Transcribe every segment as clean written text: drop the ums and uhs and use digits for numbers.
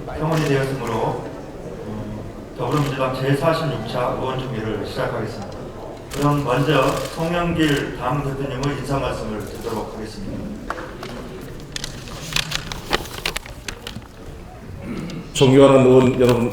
성원이 되었으므로 더불어민주당 제46차 의원총회를 시작하겠습니다. 그럼 먼저 송영길 당대표님의 인사 말씀을 듣도록 하겠습니다. 존경하는 의원 여러분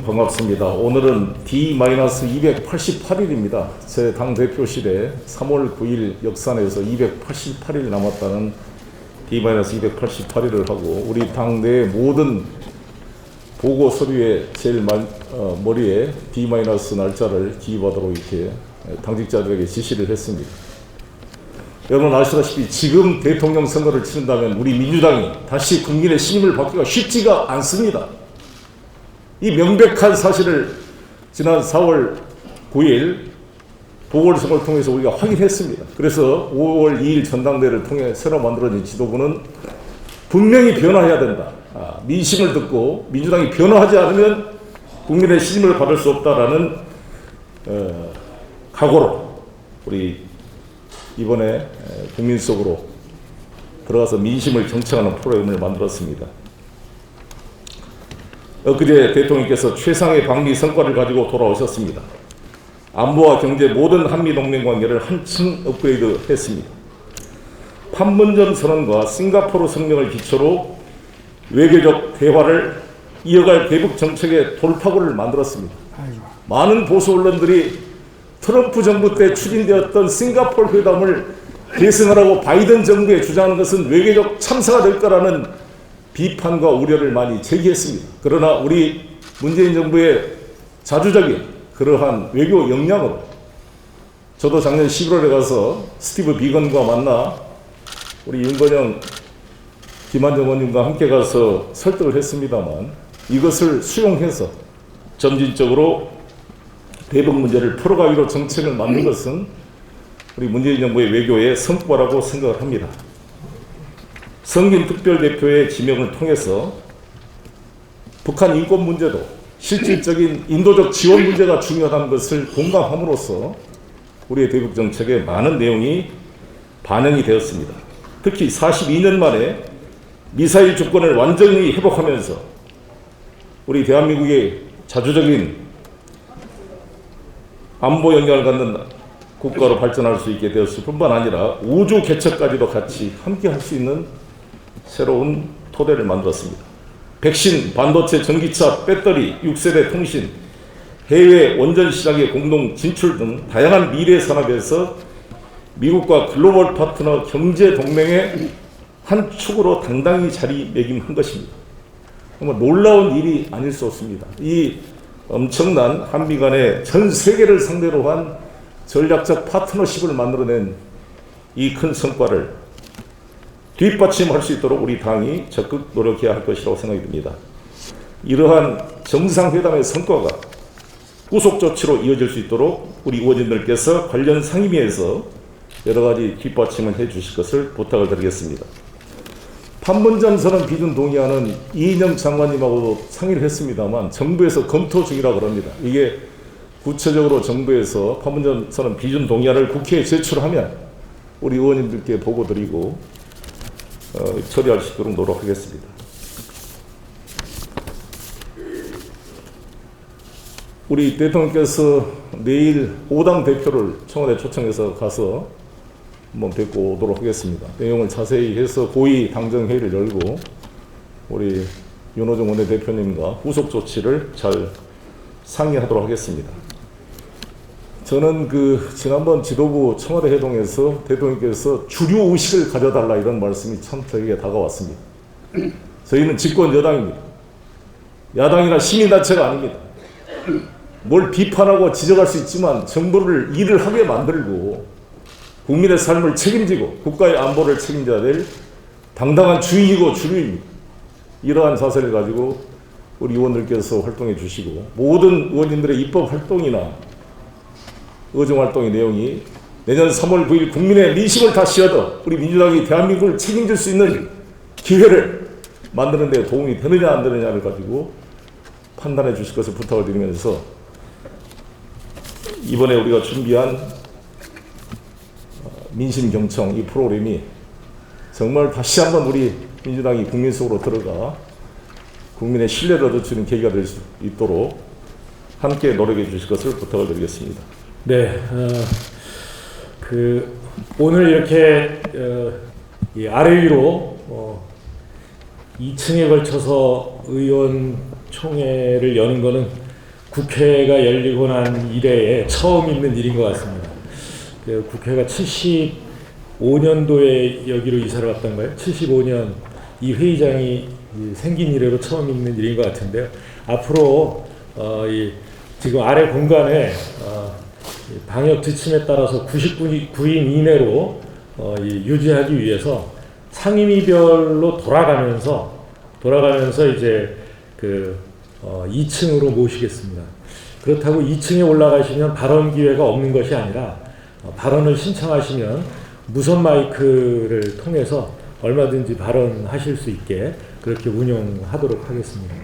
반갑습니다. 오늘은 D-288일입니다. 제 당대표실에 3월 9일 역산에서 288일 남았다는 D-288일을 하고 우리 당내 모든 보고 서류에 제일 머리에 D- 날짜를 기입하도록 이렇게 당직자들에게 지시를 했습니다. 여러분 아시다시피 지금 대통령 선거를 치른다면 우리 민주당이 다시 국민의 신임을 받기가 쉽지가 않습니다. 이 명백한 사실을 지난 4월 9일 보궐선거를 통해서 우리가 확인했습니다. 그래서 5월 2일 전당대회를 통해 새로 만들어진 지도부는 분명히 변화해야 된다. 민심을 듣고 민주당이 변화하지 않으면 국민의 신임을 받을 수 없다라는 각오로 우리 이번에 국민 속으로 들어가서 민심을 정착하는 프로그램을 만들었습니다. 엊그제 대통령께서 최상의 방미 성과를 가지고 돌아오셨습니다. 안보와 경제 모든 한미동맹 관계를 한층 업그레이드 했습니다. 판문점 선언과 싱가포르 성명을 기초로 외교적 대화를 이어갈 대북 정책의 돌파구를 만들었습니다. 많은 보수 언론들이 트럼프 정부 때 추진되었던 싱가포르 회담을 계승하라고 바이든 정부에 주장하는 것은 외교적 참사가 될 거라는 비판과 우려를 많이 제기했습니다. 그러나 우리 문재인 정부의 자주적인 그러한 외교 역량으로 저도 작년 11월에 가서 스티브 비건과 만나 우리 윤건영, 김한정 의원님과 함께 가서 설득을 했습니다만 이것을 수용해서 점진적으로 대북 문제를 풀어가기로 정책을 만든 것은 우리 문재인 정부의 외교의 성과라고 생각을 합니다. 성김 특별대표의 지명을 통해서 북한 인권 문제도 실질적인 인도적 지원 문제가 중요하다는 것을 공감함으로써 우리의 대북 정책에 많은 내용이 반영이 되었습니다. 특히 42년 만에 미사일 주권을 완전히 회복하면서 우리 대한민국의 자주적인 안보 역량을 갖는 국가로 발전할 수 있게 되었을 뿐만 아니라 우주 개척까지도 같이 함께 할 수 있는 새로운 토대를 만들었습니다. 백신, 반도체, 전기차, 배터리, 6세대 통신, 해외 원전 시장의 공동 진출 등 다양한 미래 산업에서 미국과 글로벌 파트너 경제 동맹의 한 축으로 당당히 자리매김한 것입니다. 정말 놀라운 일이 아닐 수 없습니다. 이 엄청난 한미 간의 전 세계를 상대로 한 전략적 파트너십을 만들어낸 이 큰 성과를 뒷받침할 수 있도록 우리 당이 적극 노력해야 할 것이라고 생각이 듭니다. 이러한 정상회담의 성과가 후속 조치로 이어질 수 있도록 우리 의원님들께서 관련 상임위에서 여러 가지 뒷받침을 해 주실 것을 부탁을 드리겠습니다. 판문점 선언 비준 동의안은 이인영 장관님하고도 상의를 했습니다만 정부에서 검토 중이라고 합니다. 이게 구체적으로 정부에서 판문점 선언 비준 동의안을 국회에 제출하면 우리 의원님들께 보고 드리고 처리할 수 있도록 노력하겠습니다. 우리 대통령께서 내일 5당 대표를 청와대 초청해서 가서 한번 뵙고 오도록 하겠습니다. 내용을 자세히 해서 고위 당정회의를 열고 우리 윤호중 원내대표님과 후속 조치를 잘 상의하도록 하겠습니다. 저는 지난번 지도부 청와대 회동에서 대통령께서 주류 의식을 가져달라 이런 말씀이 참 저에게 다가왔습니다. 저희는 집권 여당입니다. 야당이나 시민단체가 아닙니다. 뭘 비판하고 지적할 수 있지만 정부를 일을 하게 만들고 국민의 삶을 책임지고 국가의 안보를 책임져야 될 당당한 주인이고 주류입니다. 이러한 자세를 가지고 우리 의원들께서 활동해 주시고 모든 의원님들의 입법 활동이나 의정활동의 내용이 내년 3월 9일 국민의 민심을 다시 얻어 우리 민주당이 대한민국을 책임질 수 있는 기회를 만드는 데 도움이 되느냐 안 되느냐를 가지고 판단해 주실 것을 부탁을 드리면서 이번에 우리가 준비한 민심경청 이 프로그램이 정말 다시 한번 우리 민주당이 국민 속으로 들어가 국민의 신뢰를 얻을 수 있는 계기가 될 수 있도록 함께 노력해 주실 것을 부탁을 드리겠습니다. 네, 오늘 이렇게 이 아래 위로 2층에 걸쳐서 의원총회를 여는 것은 국회가 열리고 난 이래에 처음 있는 일인 것 같습니다. 국회가 75년도에 여기로 이사를 왔던가요? 75년 이 회의장이 생긴 이래로 처음 있는 일인 것 같은데요. 앞으로 지금 아래 공간에 방역 지침에 따라서 99인 이내로 유지하기 위해서 상임위별로 돌아가면서 이제 2층으로 모시겠습니다. 그렇다고 2층에 올라가시면 발언 기회가 없는 것이 아니라 발언을 신청하시면 무선 마이크를 통해서 얼마든지 발언하실 수 있게 그렇게 운영하도록 하겠습니다.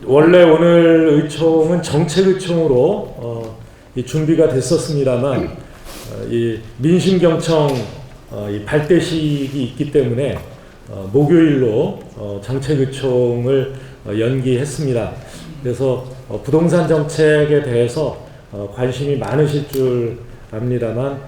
원래 오늘 의총은 정책의총으로 준비가 됐었습니다만 이 민심경청 발대식이 있기 때문에 목요일로 정책의총을 연기했습니다. 그래서 부동산 정책에 대해서 관심이 많으실 줄 압니다만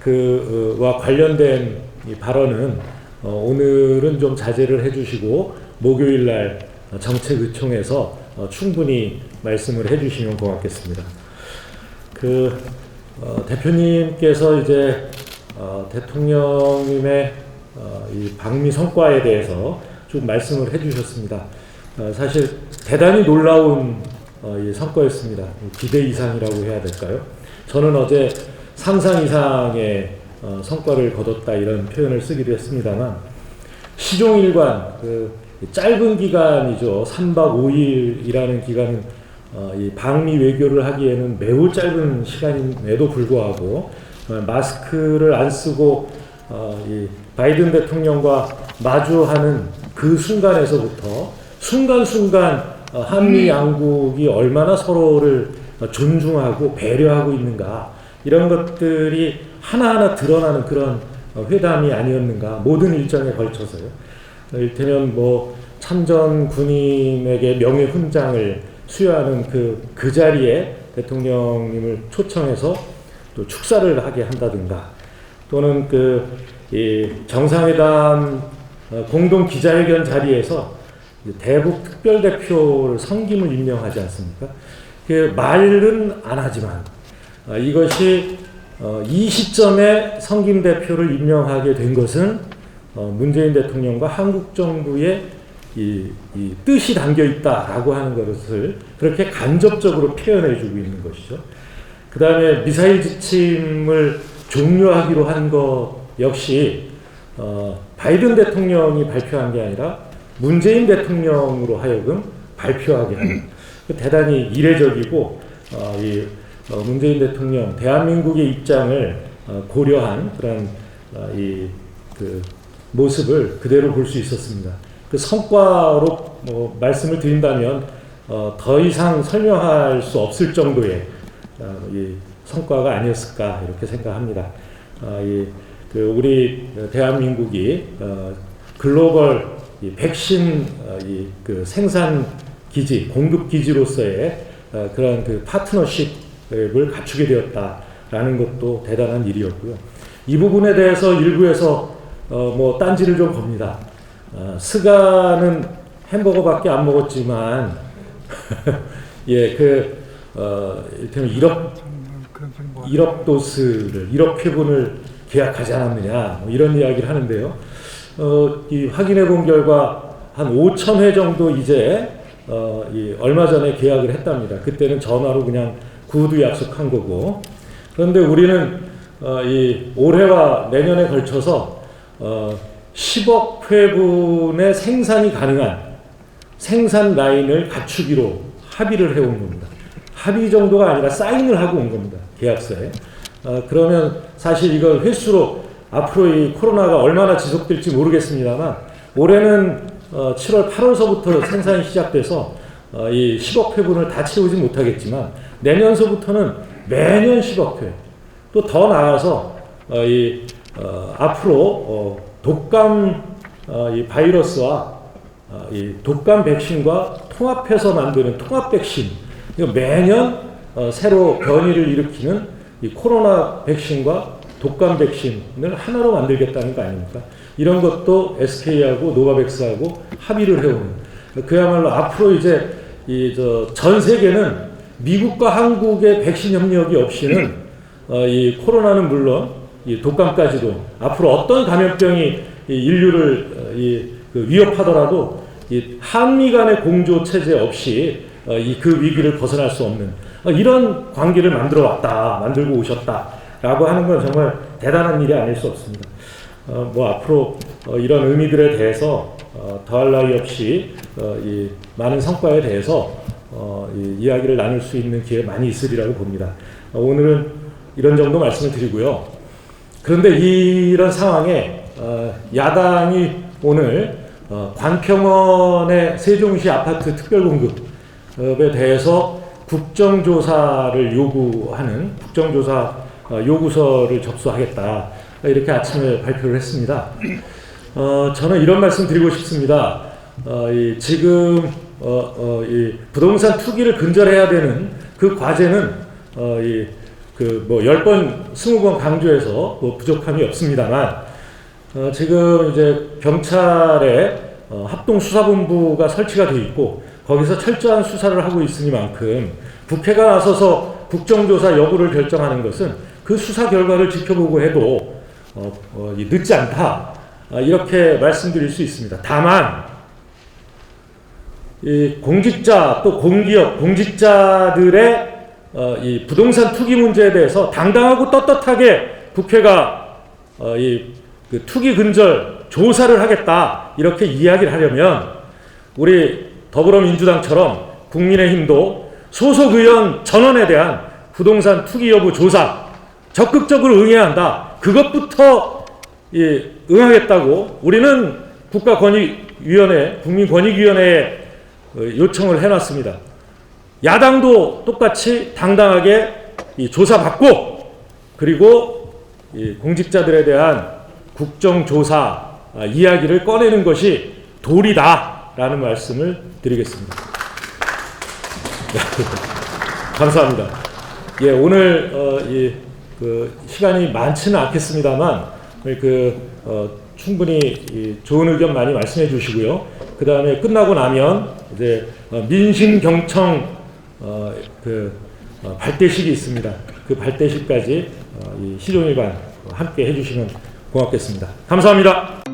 그와 관련된 이 발언은 오늘은 좀 자제를 해주시고 목요일 날 정책의총에서 충분히 말씀을 해주시면 고맙겠습니다. 대표님께서 이제 대통령님의 이 방미 성과에 대해서 좀 말씀을 해주셨습니다. 사실 대단히 놀라운 이 성과였습니다. 기대 이상이라고 해야 될까요? 저는 어제 상상 이상의 성과를 거뒀다 이런 표현을 쓰기도 했습니다만 시종일관 짧은 기간이죠. 3박 5일이라는 기간은 이 방미 외교를 하기에는 매우 짧은 시간임에도 불구하고 마스크를 안 쓰고 이 바이든 대통령과 마주하는 그 순간에서부터 순간순간 한미 양국이 얼마나 서로를 존중하고 배려하고 있는가 이런 것들이 하나하나 드러나는 그런 회담이 아니었는가 모든 일정에 걸쳐서요. 이를테면 참전 군인에게 명예훈장을 수여하는 그 자리에 대통령님을 초청해서 또 축사를 하게 한다든가 또는 이 정상회담 공동 기자회견 자리에서 대북 특별대표를 성김을 임명하지 않습니까? 말은 안 하지만 이것이 이 시점에 성김 대표를 임명하게 된 것은 문재인 대통령과 한국 정부의 이 뜻이 담겨 있다라고 하는 것을 그렇게 간접적으로 표현해주고 있는 것이죠. 그 다음에 미사일 지침을 종료하기로 한 것 역시 바이든 대통령이 발표한 게 아니라 문재인 대통령으로 하여금 발표하게 하는 대단히 이례적이고 문재인 대통령 대한민국의 입장을 고려한 그런 모습을 그대로 볼 수 있었습니다. 그 성과로 말씀을 드린다면 더 이상 설명할 수 없을 정도의 이 성과가 아니었을까 이렇게 생각합니다. 우리 대한민국이 글로벌 백신 생산 기지, 공급 기지로서의 그런 파트너십을 갖추게 되었다라는 것도 대단한 일이었고요. 이 부분에 대해서 일부에서 딴지를 좀 겁니다. 스가는 햄버거밖에 안 먹었지만 이를테면 1억 도스를 1억 회분을 계약하지 않았느냐 이런 이야기를 하는데요. 확인해 본 결과 한 5,000회 정도 이제 얼마 전에 계약을 했답니다. 그때는 전화로 그냥 구두 약속한 거고. 그런데 우리는 올해와 내년에 걸쳐서 10억 회분의 생산이 가능한 생산 라인을 갖추기로 합의를 해온 겁니다. 합의 정도가 아니라 사인을 하고 온 겁니다. 계약서에. 그러면 사실 이걸 횟수로 앞으로 이 코로나가 얼마나 지속될지 모르겠습니다만 올해는 7월, 8월서부터 생산이 시작돼서 이 10억 회분을 다 채우지 못하겠지만 내년서부터는 매년 10억 회, 또 더 나아가서 앞으로 독감 이 바이러스와 이 독감 백신과 통합해서 만드는 통합 백신, 이거 매년 새로 변이를 일으키는 이 코로나 백신과 독감 백신을 하나로 만들겠다는 거 아닙니까? 이런 것도 SK하고 노바백스하고 합의를 해오는, 그야말로 앞으로 이제 전 세계는 미국과 한국의 백신 협력이 없이는 이 코로나는 물론 이 독감까지도 앞으로 어떤 감염병이 이 인류를 위협하더라도 이 한미 간의 공조 체제 없이 그 위기를 벗어날 수 없는 이런 관계를 만들고 오셨다라고 하는 건 정말 대단한 일이 아닐 수 없습니다. 뭐 앞으로 이런 의미들에 대해서 더할 나위 없이 이 많은 성과에 대해서 이야기를 나눌 수 있는 기회 많이 있으리라고 봅니다. 오늘은 이런 정도 말씀을 드리고요. 그런데 이런 상황에 야당이 오늘 관평원의 세종시 아파트 특별공급에 대해서 국정조사를 요구하는 국정조사 요구서를 접수하겠다, 이렇게 아침에 발표를 했습니다. 저는 이런 말씀 드리고 싶습니다. 지금 이 부동산 투기를 근절해야 되는 그 과제는 10번, 20번 강조해서 부족함이 없습니다만, 지금 이제 경찰의 합동수사본부가 설치가 되어 있고 거기서 철저한 수사를 하고 있으니만큼 국회가 나서서 국정조사 여부를 결정하는 것은 그 수사 결과를 지켜보고 해도 늦지 않다, 이렇게 말씀드릴 수 있습니다. 다만 이 공직자 또 공기업 공직자들의 이 부동산 투기 문제에 대해서 당당하고 떳떳하게 국회가 그 투기 근절 조사를 하겠다, 이렇게 이야기를 하려면 우리 더불어민주당처럼 국민의힘도 소속 의원 전원에 대한 부동산 투기 여부 조사 적극적으로 응해야 한다. 그것부터 응하겠다고 우리는 국가권익위원회, 국민권익위원회에 요청을 해놨습니다. 야당도 똑같이 당당하게 조사받고, 그리고 공직자들에 대한 국정조사 이야기를 꺼내는 것이 도리다라는 말씀을 드리겠습니다. 감사합니다. 오늘 시간이 많지는 않겠습니다만 충분히 좋은 의견 많이 말씀해 주시고요. 그 다음에 끝나고 나면 이제 민심경청 발대식이 있습니다. 그 발대식까지 이 시종일관 함께 해주시면 고맙겠습니다. 감사합니다.